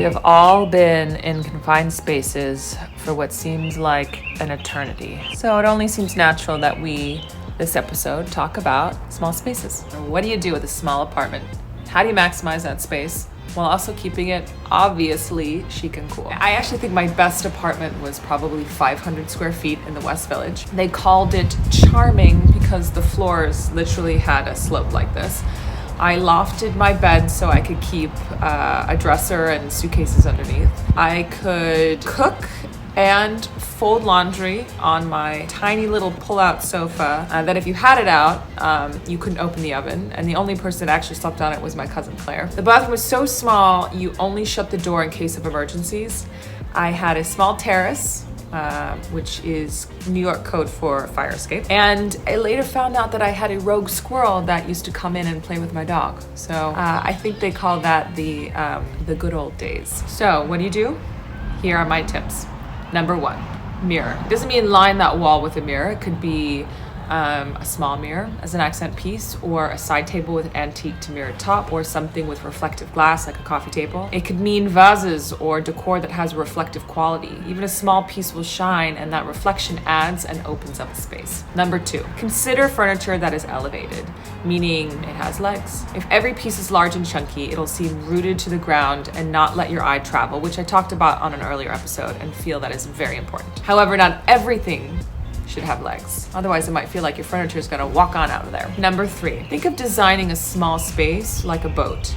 have all been in confined spaces for what seems like an eternity. So it only seems natural that this episode, talk about small spaces. What do you do with a small apartment? How do you maximize that space while also keeping it obviously chic and cool? I actually think my best apartment was probably 500 square feet in the West Village. They called it charming because the floors literally had a slope like this. I lofted my bed so I could keep a dresser and suitcases underneath. I could cook and fold laundry on my tiny little pull-out sofa that if you had it out, you couldn't open the oven. And the only person that actually slept on it was my cousin Claire. The bathroom was so small, you only shut the door in case of emergencies. I had a small terrace, which is New York code for fire escape. And I later found out that I had a rogue squirrel that used to come in and play with my dog. So I think they call that the good old days. So what do? Here are my tips. Number 1, mirror. It doesn't mean line that wall with a mirror. It could be a small mirror as an accent piece, or a side table with an antique to mirror top, or something with reflective glass like a coffee table. It could mean vases or decor that has a reflective quality. Even a small piece will shine, and that reflection adds and opens up a space. Number 2, consider furniture that is elevated, meaning it has legs. If every piece is large and chunky, it'll seem rooted to the ground and not let your eye travel, which I talked about on an earlier episode and feel that is very important. However, not everything should have legs. Otherwise, it might feel like your furniture is gonna walk on out of there. Number 3, think of designing a small space like a boat.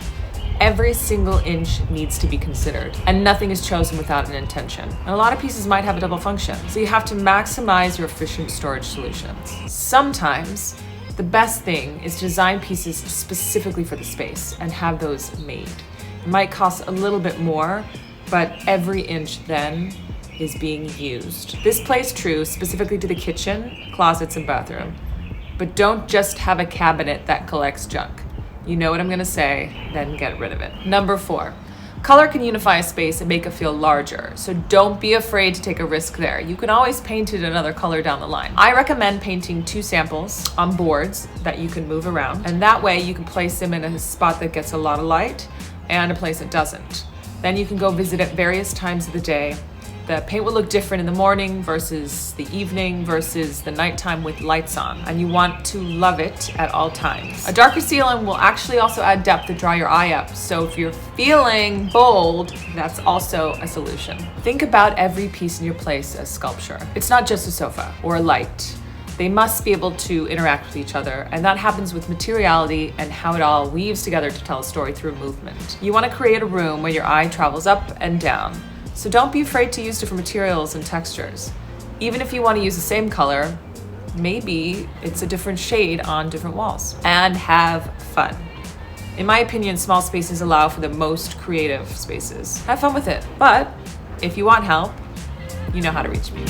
Every single inch needs to be considered, and nothing is chosen without an intention. And a lot of pieces might have a double function, so you have to maximize your efficient storage solutions. Sometimes, the best thing is to design pieces specifically for the space and have those made. It might cost a little bit more, but every inch then is being used. This plays true specifically to the kitchen, closets, and bathroom. But don't just have a cabinet that collects junk. You know what I'm gonna say, then get rid of it. Number 4, color can unify a space and make it feel larger, so don't be afraid to take a risk there. You can always paint it another color down the line. I recommend painting 2 samples on boards that you can move around, and that way you can place them in a spot that gets a lot of light and a place that doesn't. Then you can go visit at various times of the day. The paint will look different in the morning versus the evening versus the nighttime with lights on, and you want to love it at all times. A darker ceiling will actually also add depth to draw your eye up, so if you're feeling bold, that's also a solution. Think about every piece in your place as sculpture. It's not just a sofa or a light. They must be able to interact with each other, and that happens with materiality and how it all weaves together to tell a story through movement. You want to create a room where your eye travels up and down. So don't be afraid to use different materials and textures. Even if you want to use the same color, maybe it's a different shade on different walls. And have fun. In my opinion, small spaces allow for the most creative spaces. Have fun with it. But if you want help, you know how to reach me.